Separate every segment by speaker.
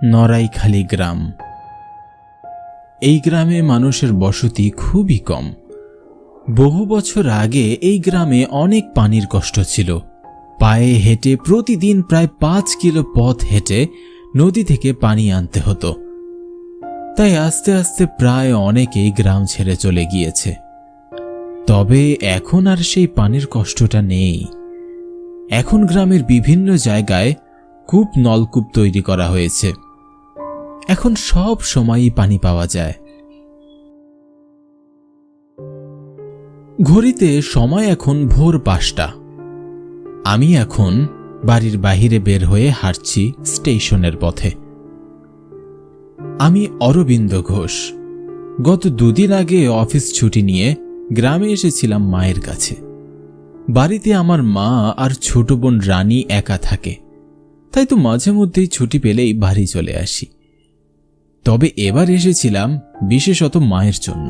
Speaker 1: নড়াইখালী গ্রাম। এই গ্রামে মানুষের বসতি খুবই কম। বহু বছর আগে এই গ্রামে অনেক পানির কষ্ট ছিল। পায়ে হেঁটে প্রতিদিন প্রায় 5 কিলো পথ হেঁটে নদী থেকে পানি আনতে হতো। তাই আস্তে আস্তে প্রায় অনেকেই গ্রাম ছেড়ে চলে গিয়েছে। তবে এখন আর সেই পানির কষ্টটা নেই। এখন গ্রামের বিভিন্ন জায়গায় কূপ নলকূপ তৈরি করা হয়েছে। এখন সব সময়ই পানি পাওয়া যায়। ঘড়িতে সময় এখন ভোর 5টা। আমি এখন বাড়ির বাহিরে বের হয়ে হাঁটছি স্টেশনের পথে। আমি অরবিন্দ ঘোষ। গত 2 দিন আগে অফিস ছুটি নিয়ে গ্রামে এসেছিলাম মায়ের কাছে। বাড়িতে আমার মা আর ছোট বোন রানী একা থাকে, তাই তো মাঝে মধ্যেই ছুটি পেলেই বাড়ি চলে আসি। তবে এবার এসেছিলাম বিশেষত মায়ের জন্য।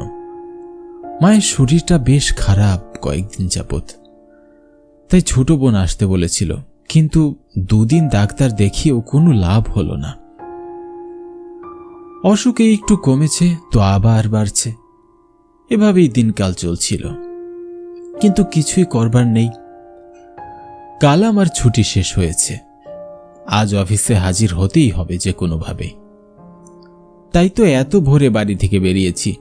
Speaker 1: মায়ের শরীরটা বেশ খারাপ কয়েকদিন যাবৎ, তাই ছোট বোন আসতে বলেছিল, কিন্তু 2 দিন ডাক্তার দেখিয়েও কোনো লাভ হলো না। অসুখে একটু কমেছে তো আবার বাড়ছে। এভাবেই দিনকাল চলছিল, কিন্তু কিছুই করবার নেই। কাল আমার ছুটি শেষ হয়েছে। আজ অফিসে হাজির হতেই হবে যে কোনোভাবে। তাই তো এত ভোরে বাড়ি থেকে বেরিয়েছি।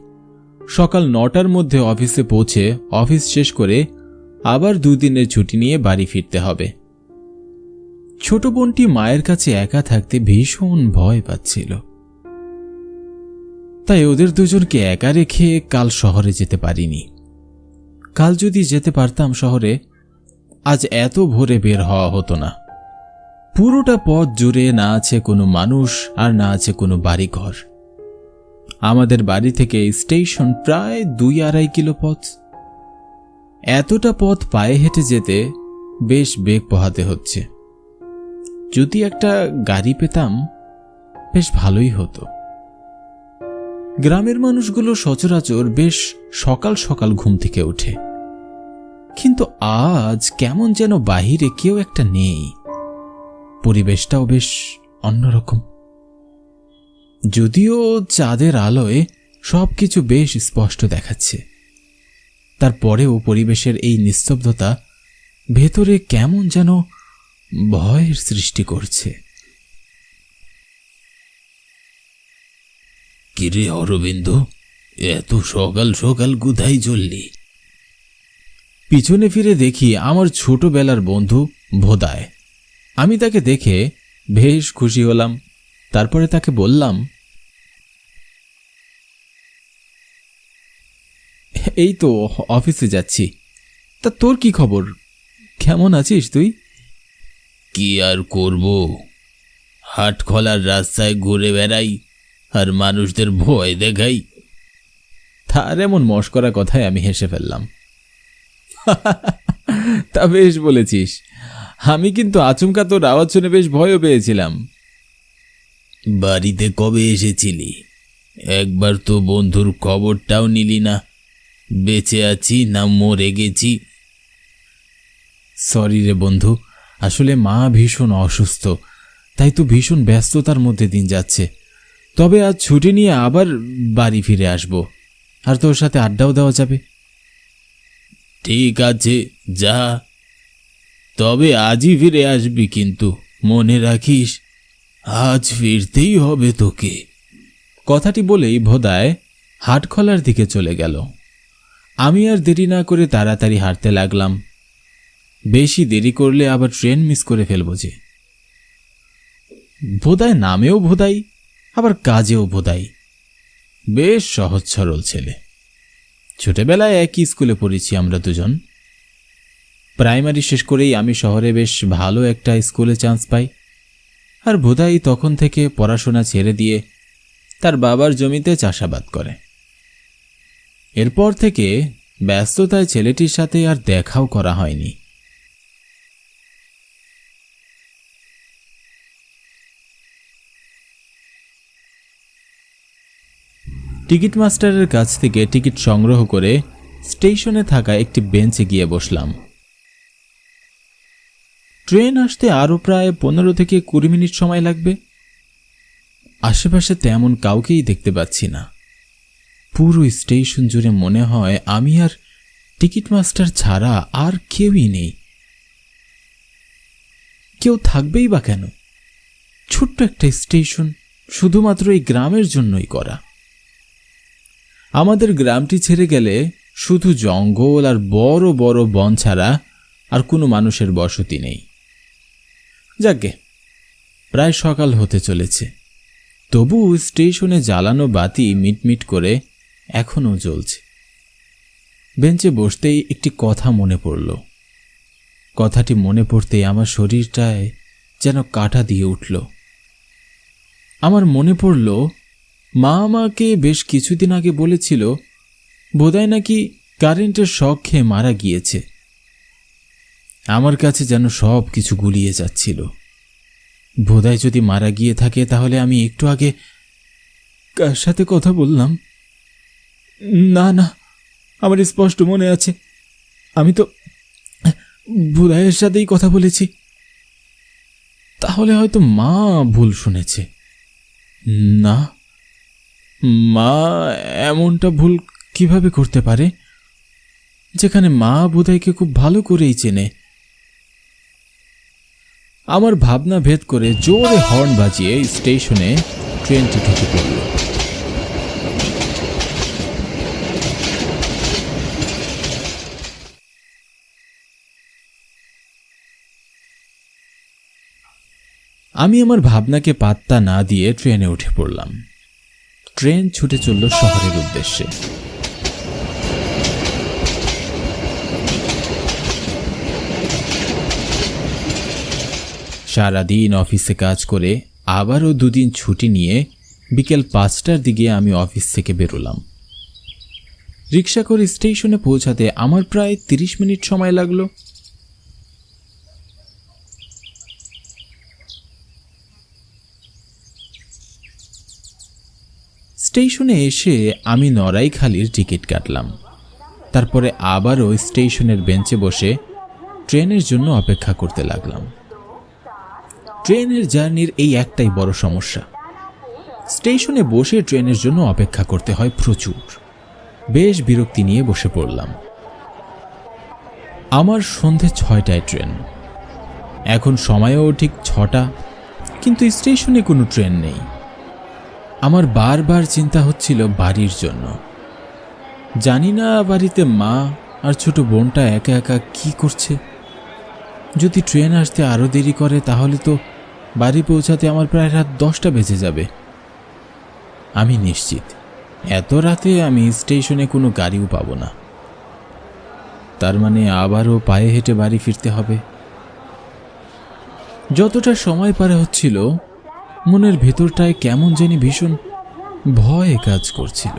Speaker 1: সকাল 9টার মধ্যে অফিসে পৌঁছে অফিস শেষ করে আবার 2 দিনের ছুটি নিয়ে বাড়ি ফিরতে হবে। ছোট বোনটি মায়ের কাছে একা থাকতে ভীষণ ভয় পাচ্ছিল। তাই ওদের দুজনকে একা রেখে কাল শহরে যেতে পারিনি। কাল যদি যেতে পারতাম শহরে, আজ এত ভোরে বের হওয়া হতো না। পুরোটা পথ জুড়ে না আছে কোনো মানুষ আর না আছে কোনো বাড়িঘর। আমাদের বাড়ি থেকে স্টেশন প্রায় 2-2.5 কিলো পথ। এতটা পথ পায়ে হেঁটে যেতে বেশ বেগ পোহাতে হচ্ছে। যদি একটা গাড়ি পেতাম বেশ ভালোই হতো। গ্রামের মানুষগুলো সচরাচর বেশ সকাল সকাল ঘুম থেকে ওঠে, কিন্তু আজ কেমন যেন বাহিরে কেউ একটা নেই। পরিবেশটাও বেশ অন্যরকম। যদিও চাঁদের আলোয় সবকিছু বেশ স্পষ্ট দেখাচ্ছে, তারপরেও পরিবেশের এই নিস্তব্ধতা ভেতরে কেমন যেন ভয়ের সৃষ্টি করছে।
Speaker 2: কিরে অরবিন্দ, এত সকাল সকাল কোথায় চললি?
Speaker 1: পিছনে ফিরে দেখি আমার ছোটবেলার বন্ধু ভোদায়। আমি তাকে দেখে বেশ খুশি হলাম। তারপরে তাকে বললাম, এই তো অফিসে যাচ্ছি। তা তোর কি খবর? কেমন আছিস তুই?
Speaker 2: কি আর করব, হাটখলার রাস্তায় ঘুরে বেড়াই আর মানুষদের ভয় দেখাই।
Speaker 1: তার এমন মশকরা কথায় আমি হেসে ফেললাম। তা বেশ বলেছিস। আমি কিন্তু আচমকা তোর আওয়াজ শুনে বেশ ভয়ও পেয়েছিলাম।
Speaker 2: বাড়িতে কবে এসেছিলি? একবার তো বন্ধুর খবরটাও নিলি না। বেঁচে আছি না মরে গেছি?
Speaker 1: সরি রে বন্ধু, আসলে মা ভীষণ অসুস্থ, তাই তো ভীষণ ব্যস্ততার মধ্যে দিন যাচ্ছে। তবে আজ ছুটি নিয়ে আবার বাড়ি ফিরে আসব, আর তোর সাথে আড্ডাও দেওয়া যাবে।
Speaker 2: ঠিক আছে, যা। তবে আজই ফিরে আসবি, কিন্তু মনে রাখিস আজ ফিরতেই হবে তোকে।
Speaker 1: কথাটি বলেই ভোদায় হাটখলার দিকে চলে গেল। আমি আর দেরি না করে তাড়াতাড়ি হাঁটতে লাগলাম। বেশি দেরি করলে আবার ট্রেন মিস করে ফেলবো যে। ভোদায় নামেও ভোদাই, আবার কাজেও ভোদাই। বেশ সহজ সরল ছেলে। ছোটবেলায় একই স্কুলে পড়েছি আমরা দুজন। প্রাইমারি শেষ করেই আমি শহরে বেশ ভালো একটা স্কুলে চান্স পাই, আর ভোদাই তখন থেকে পড়াশোনা ছেড়ে দিয়ে তার বাবার জমিতে চাষাবাদ করে। এরপর থেকে ব্যস্ততায় ছেলেটির সাথে আর দেখাও করা হয়নি। টিকিট মাস্টারের কাছ থেকে টিকিট সংগ্রহ করে স্টেশনে থাকা একটি বেঞ্চে গিয়ে বসলাম। ট্রেন আসতে আরও প্রায় 15 থেকে 20 মিনিট সময় লাগবে। আশেপাশে তেমন কাউকেই দেখতে পাচ্ছি না। পুরো স্টেশন জুড়ে মনে হয় আমি আর টিকিট মাস্টার ছাড়া আর কেউই নেই। কেউ থাকবেই বা কেন? ছোট্ট একটা স্টেশন, শুধুমাত্র এই গ্রামের জন্যই করা। আমাদের গ্রামটি ছেড়ে গেলে শুধু জঙ্গল আর বড় বড় বন ছাড়া আর কোনো মানুষের বসতি নেই। যাকে প্রায় সকাল হতে চলেছে, তবু স্টেশনে জ্বালানো বাতি মিটমিট করে এখনও জ্বলছে। বেঞ্চে বসতেই একটি কথা মনে পড়ল। কথাটি মনে পড়তেই আমার শরীরটায় যেন কাঁটা দিয়ে উঠল। আমার মনে পড়ল, মা আমাকে বেশ কিছুদিন আগে বলেছিল বোধহয় নাকি কারেন্টের শক খেয়ে মারা গিয়েছে। আমার কাছে যেন সব কিছু গুলিয়ে যাচ্ছিল। বোধহয় যদি মারা গিয়ে থাকে তাহলে আমি একটু আগে কার সাথে কথা বললাম? না না, আমার স্পষ্ট মনে আছে, আমি তো বোধহয়ের সাথেই কথা বলেছি। তাহলে হয়তো মা ভুল শুনেছে। না, মা এমনটা ভুল কিভাবে করতে পারে, যেখানে মা বোধহয়কে খুব ভালো করেই চেনে। আমার ভাবনা ভেদ করে জোরে হর্ন বাজিয়ে স্টেশনে ট্রেনটি ঢুকে পড়ল। আমি আমার ভাবনাকে পাত্তা না দিয়ে ট্রেনে উঠে পড়লাম। ট্রেন ছুটে চলল শহরের উদ্দেশ্যে। সারাদিন অফিসে কাজ করে আবারও দুদিন ছুটি নিয়ে বিকেল 5টার দিকে আমি অফিস থেকে বেরোলাম। রিক্সা করে স্টেশনে পৌঁছাতে আমার প্রায় 30 মিনিট সময় লাগলো। স্টেশনে এসে আমি নড়াইখালির টিকিট কাটলাম। তারপরে আবারও স্টেশনের বেঞ্চে বসে ট্রেনের জন্য অপেক্ষা করতে লাগলাম। ট্রেনের জার্নির এই একটাই বড় সমস্যা, স্টেশনে বসে ট্রেনের জন্য অপেক্ষা করতে হয় প্রচুর। বেশ বিরক্তি নিয়ে বসে পড়লাম। আমার সন্ধে 6টায় ট্রেন। এখন সময়ও ঠিক 6টা, কিন্তু স্টেশনে কোনো ট্রেন নেই। আমার বারবার চিন্তা হচ্ছিল বাড়ির জন্য। জানি না বাড়িতে মা আর ছোট বোনটা একা একা কি করছে। যদি ট্রেন আসতে আরও দেরি করে তাহলে তো বাড়ি পৌঁছাতে আমার প্রায় রাত 10টা বেজে যাবে। আমি নিশ্চিত এত রাতে আমি স্টেশনে কোনো গাড়িও পাবো না। তার মানে আবারও পায়ে হেঁটে বাড়ি ফিরতে হবে। যতটা সময় পার হচ্ছিল মনের ভেতরটায় কেমন জানি ভীষণ ভয় কাজ করছিল।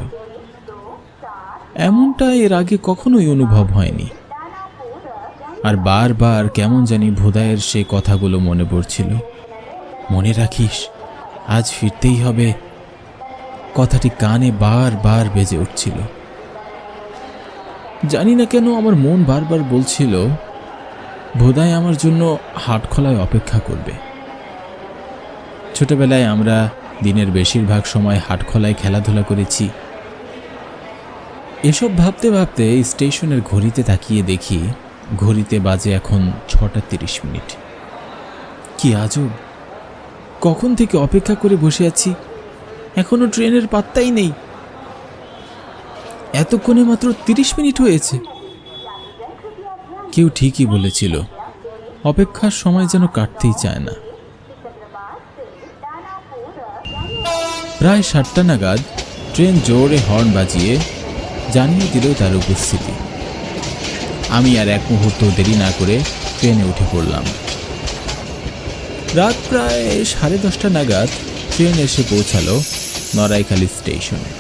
Speaker 1: এমনটা এর আগে কখনোই অনুভব হয়নি। আর বারবার কেমন জানি ভোদায়ের সে কথাগুলো মনে পড়ছিল। মনে রাখিস, আজ ফিরতেই হবে। কথাটি কানে বারবার বেজে উঠছিল। জানি না কেন আমার মন বারবার বলছিল ভোদায় আমার জন্য হাটখোলায় অপেক্ষা করবে। ছোটবেলায় আমরা দিনের বেশিরভাগ সময় হাটখোলায় খেলাধুলা করেছি। এসব ভাবতে ভাবতে স্টেশনের ঘড়িতে তাকিয়ে দেখি ঘড়িতে বাজে এখন 6:30। কি আজব, কখন থেকে অপেক্ষা করে বসে আছি, এখনো ট্রেনের পাত্তাই নেই। এতক্ষণে মাত্র 30 মিনিট হয়েছে। কেউ ঠিকই বলেছিল, অপেক্ষার সময় যেন কাটতেই চায় না। প্রায় 7টা নাগাদ ট্রেন জোরে হর্ন বাজিয়ে জানিয়ে দিল তার উপস্থিতি। আমি আর এক মুহূর্ত দেরি না করে ট্রেনে উঠে পড়লাম। রাত প্রায় 10:30 নাগাদ ট্রেন এসে পৌঁছালো নড়াইখালি স্টেশনে।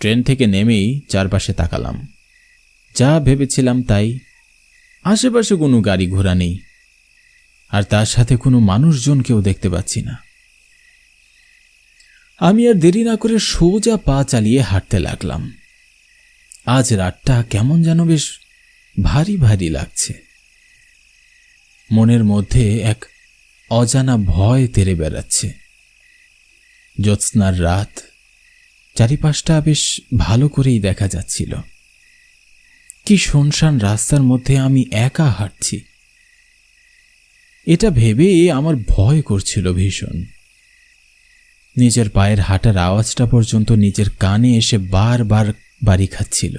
Speaker 1: ট্রেন থেকে নেমেই চারপাশে তাকালাম। যা ভেবেছিলাম তাই। আশেপাশে কোনো গাড়ি ঘোড়া নেই, আর তার সাথে কোনো মানুষজনকেও দেখতে পাচ্ছি না। আমি আর দেরি না করে সোজা পা চালিয়ে হাঁটতে লাগলাম। আজ রাতটা কেমন যেন বেশ ভারী ভারী লাগছে। মনের মধ্যে এক অজানা ভয় তেড়ে বেড়াচ্ছে। জ্যোৎস্নার রাত, চারিপাশটা বেশ ভালো করেই দেখা যাচ্ছিল। কি শুনশান রাস্তার মধ্যে আমি একা হাঁটছি, এটা ভেবে আমার ভয় করছিল ভীষণ। নিজের পায়ের হাঁটার আওয়াজটা পর্যন্ত নিজের কানে এসে বারবার বাড়ি খাচ্ছিল।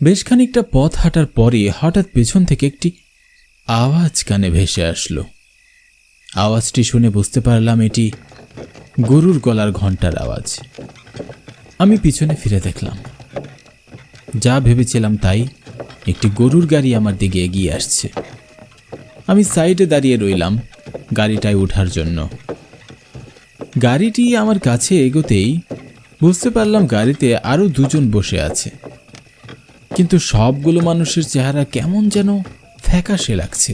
Speaker 1: বেশ খানিকটা পথ হাঁটার পরে হঠাৎ পেছন থেকে একটি আওয়াজ কানে ভেসে আসলো। আওয়াজটি শুনে বুঝতে পারলাম এটি গরুর গলার ঘণ্টার আওয়াজ। আমি পিছনে ফিরে দেখলাম, যা ভেবেছিলাম তাই, একটি গরুর গাড়ি আমার দিকে এগিয়ে আসছে। আমি সাইডে দাঁড়িয়ে রইলাম গাড়িটায় ওঠার জন্য। গাড়িটি আমার কাছে এগোতেই বুঝতে পারলাম গাড়িতে আরো দুজন বসে আছে, কিন্তু সবগুলো মানুষের চেহারা কেমন যেন ফ্যাকাশে লাগছে,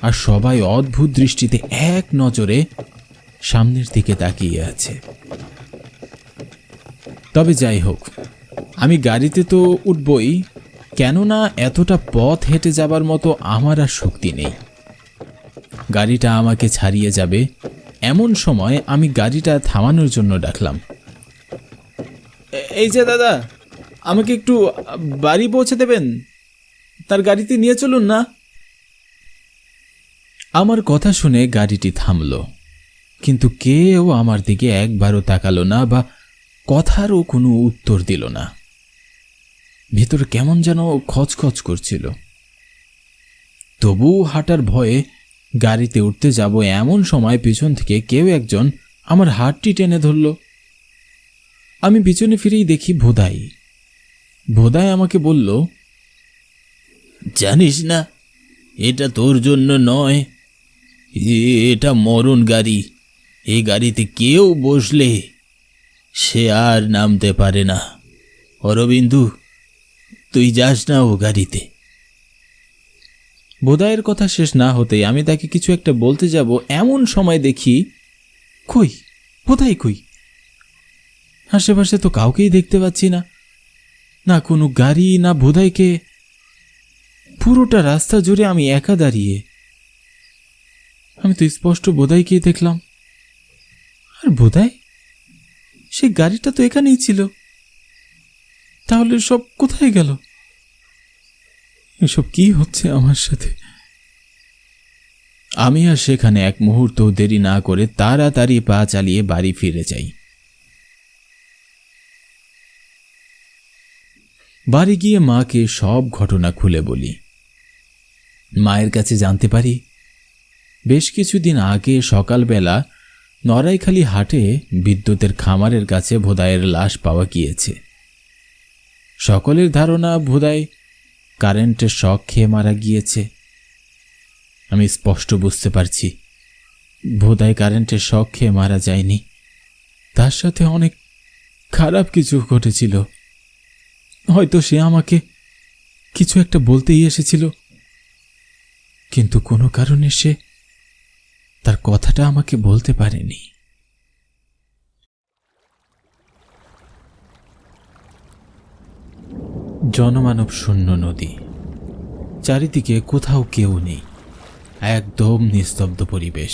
Speaker 1: আর সবাই অদ্ভুত দৃষ্টিতে এক নজরে সামনের দিকে তাকিয়ে আছে। তবে যাই হোক, আমি গাড়িতে তো উঠবই, কেননা এতটা পথ হেঁটে যাবার মতো আমার আর শক্তি নেই। গাড়িটা আমাকে ছাড়িয়ে যাবে এমন সময় আমি গাড়িটা থামানোর জন্য ডাকলাম, এই যে দাদা, আমাকে একটু বাড়ি পৌঁছে দেবেন, তার গাড়িতে নিয়ে চলুন না। আমার কথা শুনে গাড়িটি থামল, কিন্তু কেউ আমার দিকে একবারও তাকালো না বা কথারও কোনো উত্তর দিল না। ভেতর কেমন যেন খচখচ করছিল। তবু হাঁটার ভয়ে গাড়িতে উঠতে যাব এমন সময় পিছন থেকে কেউ একজন আমার হাতটি টেনে ধরল। আমি পিছনে ফিরেই দেখি ভোদাই। ভোদাই আমাকে বলল,
Speaker 2: জানিস না এটা তোর জন্য নয়, এটা মরণ গাড়ি। এই গাড়িতে কেউ বসলে সে আর নামতে পারে না। অরবিন্দু, তুই যাস না ও গাড়িতে।
Speaker 1: ভোদাইয়ের কথা শেষ না হতেই আমি তাকে কিছু একটা বলতে যাব এমন সময় দেখি, কই ভোদাই কই? আশেপাশে তো কাউকেই দেখতে পাচ্ছি না, না কোনো গাড়ি, না ভোদাইকে। পুরোটা রাস্তা জুড়ে আমি একা দাঁড়িয়ে। আমি তো স্পষ্ট ভোদাইকেই দেখলাম। আর ভোদাই, সে গাড়িটা তো এখানেই ছিল, তাহলে সব কোথায় গেল? এসব কি হচ্ছে আমার সাথে? আমি আর সেখানে এক মুহূর্ত দেরি না করে তাড়াতাড়ি পা চালিয়ে বাড়ি ফিরে যাই। বাড়ি গিয়ে মাকে সব ঘটনা খুলে বলি। মায়ের কাছে জানতে পারি বেশ কিছুদিন আগে সকালবেলা নড়াইখালি হাটে বিদ্যুতের খামারের কাছে ভোদাইয়ের লাশ পাওয়া গিয়েছে। সকলের ধারণা ভোদাই কারেন্টের শক খেয়ে মারা গিয়েছে। আমি স্পষ্ট বুঝতে পারছি ভোদাই কারেন্টের শক খেয়ে মারা যায়নি, তার সাথে অনেক খারাপ কিছু ঘটেছিল। হয়তো সে আমাকে কিছু একটা বলতেই এসেছিল, কিন্তু কোনো কারণে সে তার কথাটা আমাকে বলতে পারেনি। জনমানব শূন্য নদী, চারিদিকে কোথাও কেউ নেই, একদম নিস্তব্ধ পরিবেশ।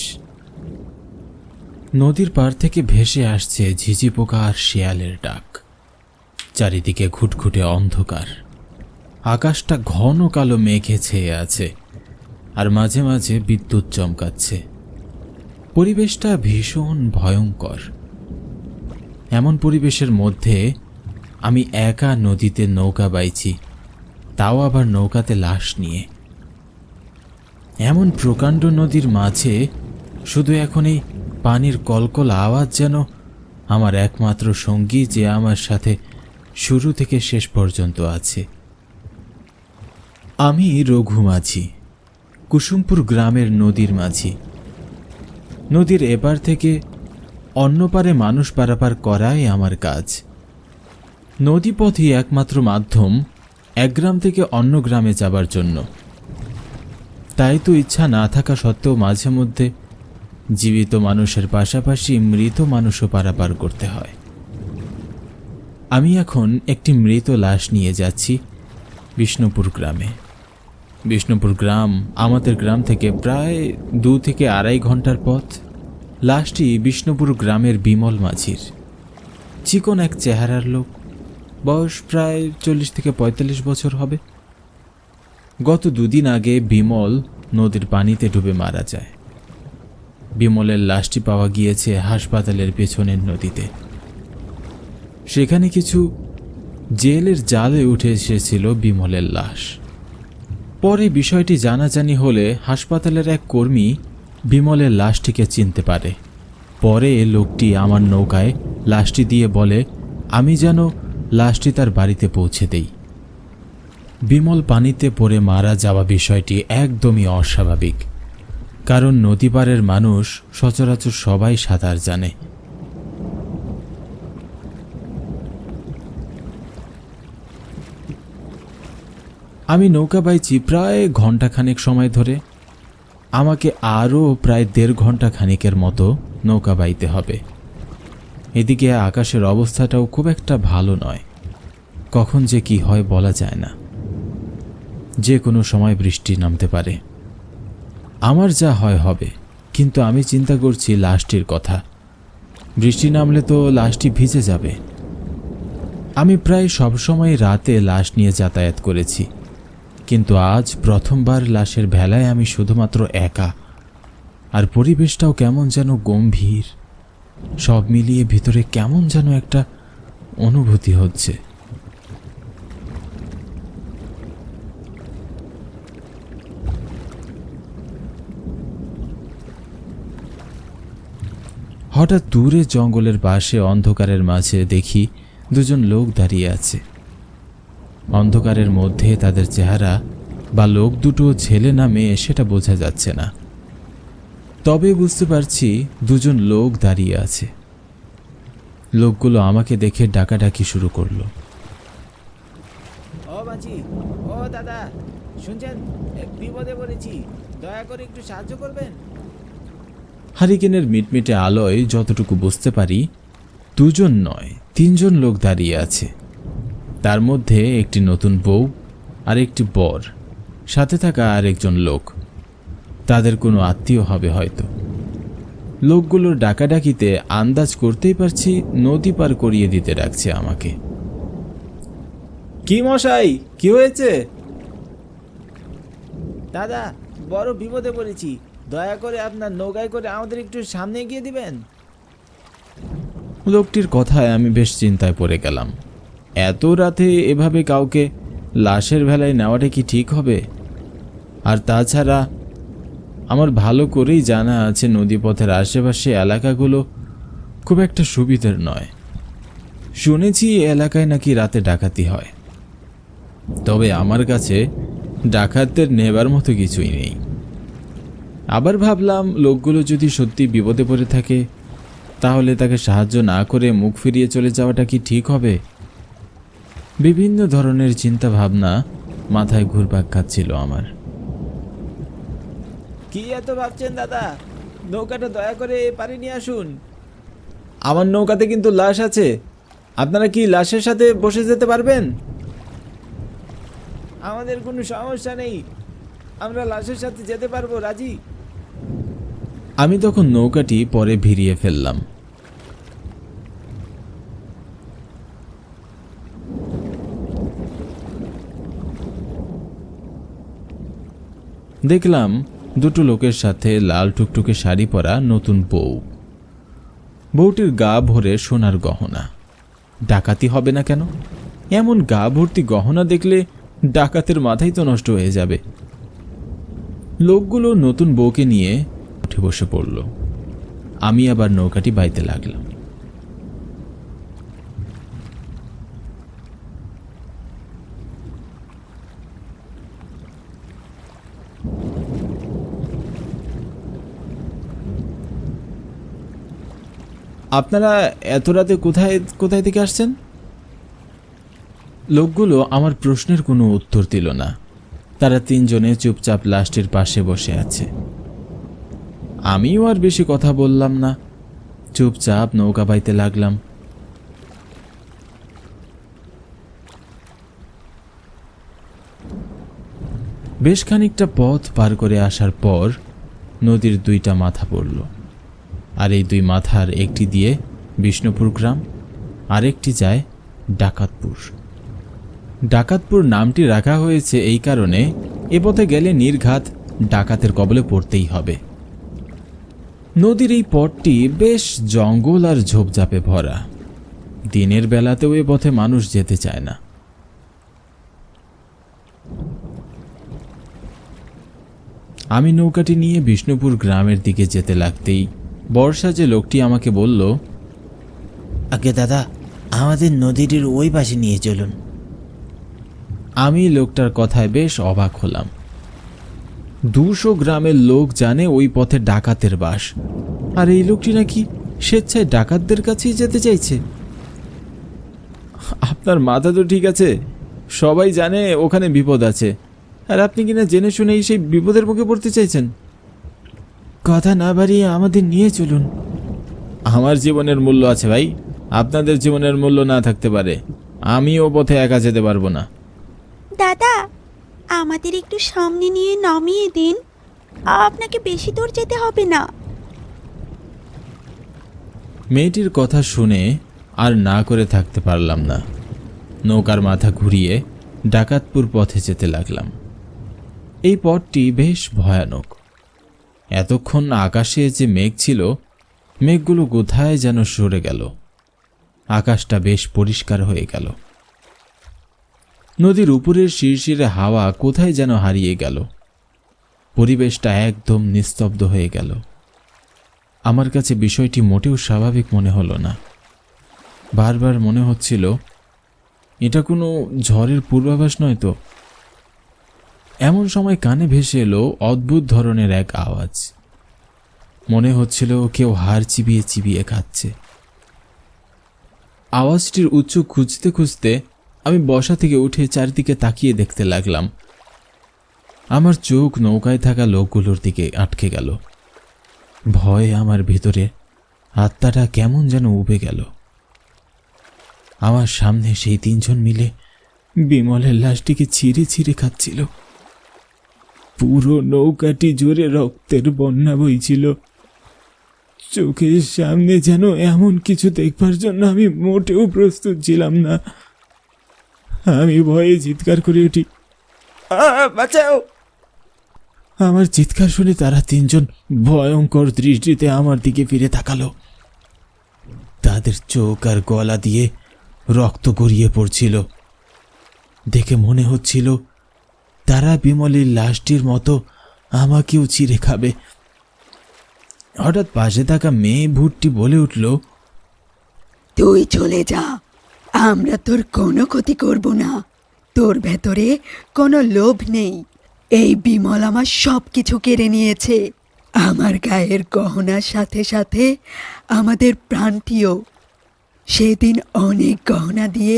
Speaker 1: নদীর পাড় থেকে ভেসে আসছে ঝিঝি পোকা আর শেয়ালের ডাক। চারিদিকে ঘুটঘুটে অন্ধকার, আকাশটা ঘন কালো মেঘে ছেয়ে আছে, আর মাঝে মাঝে বিদ্যুৎ চমকাচ্ছে। পরিবেশটা ভীষণ ভয়ঙ্কর। এমন পরিবেশের মধ্যে আমি একা নদীতে নৌকা বাইছি, তাও আবার নৌকাতে লাশ নিয়ে। এমন প্রকাণ্ড নদীর মাঝে শুধু এখন এই পানির কলকল আওয়াজ যেন আমার একমাত্র সঙ্গী, যে আমার সাথে শুরু থেকে শেষ পর্যন্ত আছে। আমি রঘু মাঝি, কুসুমপুর গ্রামের নদীর মাঝি। নদীর এপার থেকে অন্য পারে মানুষ পারাপার করাই আমার কাজ। নদীপথই একমাত্র মাধ্যম এক গ্রাম থেকে অন্য গ্রামে যাবার জন্য। তাই তো ইচ্ছা না থাকা সত্ত্বেও মাঝে মধ্যে জীবিত মানুষের পাশাপাশি মৃত মানুষও পারাপার করতে হয়। আমি এখন একটি মৃত লাশ নিয়ে যাচ্ছি বিষ্ণুপুর গ্রামে। বিষ্ণুপুর গ্রাম আমাদের গ্রাম থেকে প্রায় 2 থেকে 2.5 ঘন্টার পথ। লাশটি বিষ্ণুপুর গ্রামের বিমল মাঝির। চিকন এক চেহারার লোক, বয়স প্রায় 40 থেকে 45 বছর হবে। গত 2 দিন আগে বিমল নদীর পানিতে ডুবে মারা যায়। বিমলের লাশটি পাওয়া গিয়েছে হাসপাতালের পেছনের নদীতে। সেখানে কিছু জেলের জালে উঠে এসেছিল বিমলের লাশ। পরে বিষয়টি জানাজানি হলে হাসপাতালের এক কর্মী বিমলের লাশটিকে চিনতে পারে। পরে লোকটি আমার নৌকায় লাশটি দিয়ে বলে আমি যেন লাশটি তার বাড়িতে পৌঁছে দেই। বিমল পানিতে পড়ে মারা যাওয়া বিষয়টি একদমই অস্বাভাবিক, কারণ নদীপাড়ের মানুষ সচরাচর সবাই সাঁতার জানে। আমি নৌকা বাইছি প্রায় ঘণ্টাখানেক সময় ধরে। আমাকে আরও প্রায় 1.5 ঘন্টা খানিকের মতো নৌকা বাইতে হবে। এদিকে আকাশের অবস্থাটাও খুব একটা ভালো নয়, কখন যে কি হয় বলা যায় না। যে কোনো সময় বৃষ্টি নামতে পারে। আমার যা হয় হবে, কিন্তু আমি চিন্তা করছি লাশটির কথা। বৃষ্টি নামলে তো লাশটি ভিজে যাবে। আমি প্রায় সবসময় রাতে লাশ নিয়ে যাতায়াত করেছি, কিন্তু আজ প্রথমবার লাশের ভেলায় আমি শুধুমাত্র একা। আর পরিবেশটাও কেমন যেন গম্ভীর। সব মিলিয়ে ভিতরে কেমন যেন একটা অনুভূতি হচ্ছে। হঠাৎ দূরে জঙ্গলের পাশে অন্ধকারের মাঝে দেখি 2 জন লোক দাঁড়িয়ে আছে। অন্ধকারের মধ্যে তাদের চেহারা বা লোক দুটো ছেলে না মেয়ে সেটা বোঝা যাচ্ছে না, তবে বুঝতে পারছি 2 জন লোক দাঁড়িয়ে আছে। লোকগুলো আমাকে দেখে ডাকাডাকি শুরু করলো।
Speaker 3: ও মাঝি, ও দাদা, শুনছেন? এক বিপদে পড়েছি, দয়া করে একটু সাহায্য করবেন।
Speaker 1: হারিকেনের মিটমিটে আলোয় যতটুকু বুঝতে পারি 2 জন নয় 3 জন লোক দাঁড়িয়ে আছে। তার মধ্যে একটি নতুন বউ আর একটি বর, সাথে থাকা আর একজন লোক। তাদের কোনো আত্মীয় হবে হয়তো। লোকগুলোর ডাকাডাকিতে আন্দাজ করতেই পারছি নদী পার করিয়ে দিতে ডাকছে আমাকে।
Speaker 3: কি মশাই, কি হয়েছে? দাদা, বড় বিপদে পড়েছি, দয়া করে আপনার নৌকায় করে আমাদের একটু সামনে এগিয়ে দিবেন।
Speaker 1: লোকটির কথায় আমি বেশ চিন্তায় পড়ে গেলাম। এত রাতে এভাবে কাউকে লাশের ভেলায় নেওয়াটা কি ঠিক হবে? আর তাছাড়া আমার ভালো করেই জানা আছে নদীপথের আশেপাশে এলাকাগুলো খুব একটা সুবিধার নয়। শুনেছি এলাকায় নাকি রাতে ডাকাতি হয়, তবে আমার কাছে ডাকাতদের নেবার মতো কিছুই নেই। আবার ভাবলাম লোকগুলো যদি সত্যি বিপদে পড়ে থাকে, তাহলে তাকে সাহায্য না করে মুখ ফিরিয়ে চলে যাওয়াটা কি ঠিক হবে? বিভিন্ন ধরনের চিন্তা ভাবনা মাথায় ঘুরপাক খাচ্ছিল আমার।
Speaker 3: কি এত ভাবছেন দাদা? নৌকাটা দয়া করে পারে নিয়ে আসুন। আমার নৌকাতে কিন্তু লাশ আছে, আপনারা কি লাশের সাথে বসে যেতে পারবেন? আমাদের কোনো সমস্যা নেই, আমরা লাশের সাথে যেতে পারবো, রাজি।
Speaker 1: আমি তখন নৌকাটি পরে ভিড়িয়ে ফেললাম। দেখলাম 2 লোকের সাথে লাল টুকটুকে শাড়ি পরা নতুন বউ। বউটির গা ভরে সোনার গহনা। ডাকাতি হবে না কেন? এমন গা ভর্তি গহনা দেখলে ডাকাতের মাথাই তো নষ্ট হয়ে যাবে। লোকগুলো নতুন বউকে নিয়ে উঠে বসে পড়ল। আমি আবার নৌকাটি বাইতে লাগলাম। আপনারা এত রাতে কোথায় কোথায় থেকে আসছেন? লোকগুলো আমার প্রশ্নের কোনো উত্তর দিল না। তারা 3 জনে চুপচাপ লাশটির পাশে বসে আছে। আমিও আর বেশি কথা বললাম না, চুপচাপ নৌকা বাইতে লাগলাম। বেশ খানিকটা পথ পার করে আসার পর নদীর দুইটা মাথা পড়ল, আর এই দুই মাথার একটি দিয়ে বিষ্ণুপুর গ্রাম, আরেকটি যায় ডাকাতপুর। ডাকাতপুর নামটি রাখা হয়েছে এই কারণে এ পথে গেলে নির্ঘাত ডাকাতের কবলে পড়তেই হবে। নদীর এই পথটি বেশ জঙ্গল আর ঝোপঝাপে ভরা। দিনের বেলাতেও এ পথে মানুষ যেতে চায় না। আমি নৌকাটি নিয়ে বিষ্ণুপুর গ্রামের দিকে যেতে লাগতেই বর্ষা যে লোকটি আমাকে বলল,
Speaker 2: আগে দাদা, আমাদের নদীটির ওই পাশে নিয়ে চলুন।
Speaker 1: আমি লোকটার কথায় বেশ অবাক হলাম। 200 গ্রামের লোক জানে ওই পথে ডাকাতের বাস, আর এই লোকটি নাকি স্বেচ্ছায় ডাকাতদের কাছেই যেতে চাইছে। আপনার মাথা তো ঠিক আছে, সবাই জানে ওখানে বিপদ আছে, আর আপনি কিনা জেনে শুনেই সেই বিপদের মুখে পড়তে চাইছেন। কথা না বাড়িয়ে আমাদের নিয়ে চলুন। আমার জীবনের মূল্য আছে ভাই, আপনাদের জীবনের মূল্য না থাকতে পারে। আমি ও পথে একা যেতে পারবো না।
Speaker 4: দাদা, আমাদের একটু সামনে নিয়ে নামিয়ে দিন, আপনাকে বেশি দূর যেতে হবে না।
Speaker 1: মেয়েটির কথা শুনে আর না করে থাকতে পারলাম না। নৌকার মাথা ঘুরিয়ে ডাকাতপুর পথে যেতে লাগলাম। এই পথটি বেশ ভয়ানক। এতক্ষণ আকাশে যে মেঘ ছিল, মেঘগুলো কোথায় যেন সরে গেল। আকাশটা বেশ পরিষ্কার হয়ে গেল। নদীর উপরের শিরশিরে হাওয়া কোথায় যেন হারিয়ে গেল। পরিবেশটা একদম নিস্তব্ধ হয়ে গেল। আমার কাছে বিষয়টি মোটেও স্বাভাবিক মনে হলো না। বারবার মনে হচ্ছিল এটা কোনো ঝড়ের পূর্বাভাস নয় তো। এমন সময় কানে ভেসে এলো অদ্ভুত ধরনের এক আওয়াজ। মনে হচ্ছিল কেউ হাড় চিবিয়ে চিবিয়ে খাচ্ছে। আওয়াজটির উৎস খুঁজতে খুঁজতে আমি বসা থেকে উঠে চারিদিকে তাকিয়ে দেখতে লাগলাম। আমার চোখ নৌকায় থাকা লোকগুলোর দিকে আটকে গেল। ভয়ে আমার ভিতরে আত্মাটা কেমন যেন উবে গেল। আমার সামনে সেই 3 জন মিলে বিমলের লাশটিকে ছিঁড়ে ছিঁড়ে খাচ্ছিল। পুরো নৌকাটি জুড়ে রক্তের বন্যা বইছিল। চোখের সামনে যেন এমন কিছু দেখবার জন্য আমি মোটেও প্রস্তুত ছিলাম না। আমি ভয়ে চিৎকার করে উঠি,
Speaker 3: বাঁচাও!
Speaker 1: আমার চিৎকার শুনে তারা 3 জন ভয়ঙ্কর দৃষ্টিতে আমার দিকে ফিরে তাকালো। তাদের চোখ আর গলা দিয়ে রক্ত গড়িয়ে পড়ছিল। দেখে মনে হচ্ছিল তারা বিমলের লাশটির মতো আমাকেও চিড়ে খাবে। হঠাৎ পাশে থাকা মেয়ে ভূতটি বলে উঠল,
Speaker 5: তুই চলে যা, আমরা তোর কোনো ক্ষতি করব না। তোর ভেতরে কোনো লোভ নেই। এই বিমল আমার সব কিছু কেড়ে নিয়েছে। আমার গায়ের গহনার সাথে সাথে আমাদের প্রাণটিও। সেদিন অনেক গহনা দিয়ে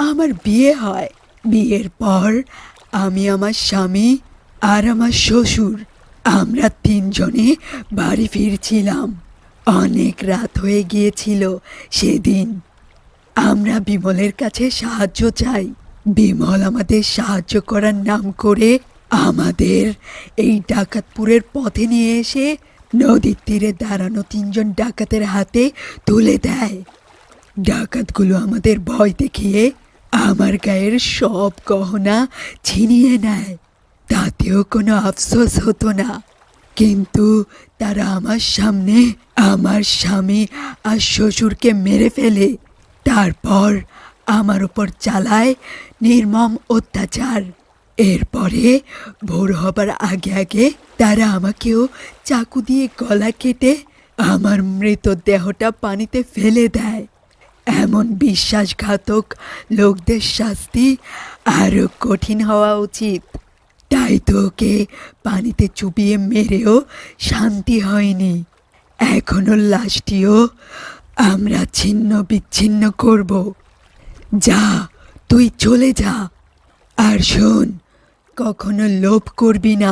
Speaker 5: আমার বিয়ে হয়। বিয়ের পর আমি, আমার স্বামী আর আমার শ্বশুর, আমরা 3 জনে বাড়ি ফিরছিলাম। অনেক রাত হয়ে গিয়েছিল সেদিন। আমরা বিমলের কাছে সাহায্য চাই। বিমল আমাদের সাহায্য করার নাম করে আমাদের এই ডাকাতপুরের পথে নিয়ে এসে নদীর তীরে দাঁড়ানো 3 জন ডাকাতের হাতে তুলে দেয়। ডাকাতগুলো আমাদের ভয় দেখিয়ে আমার গায়ের সব গহনা ছিনিয়ে নেয়। তাতেও কোনো আফসোস হতো না, কিন্তু তারা আমার সামনে আমার স্বামী আর শ্বশুরকে মেরে ফেলে। তারপর আমার উপর চালায় নির্মম অত্যাচার। এরপরে ভোর হবার আগে আগে তারা আমাকেও চাকু দিয়ে গলা কেটে আমার মৃতদেহটা পানিতে ফেলে দেয়। এমন বিশ্বাসঘাতক লোকদের শাস্তি আরও কঠিন হওয়া উচিত। তাই তো ওকে পানিতে চুবিয়ে মেরেও শান্তি হয়নি। এখনো লাশটিও আমরা ছিন্ন বিচ্ছিন্ন করব। যা, তুই চলে যা। আর শোন, কখনো লোভ করবি না।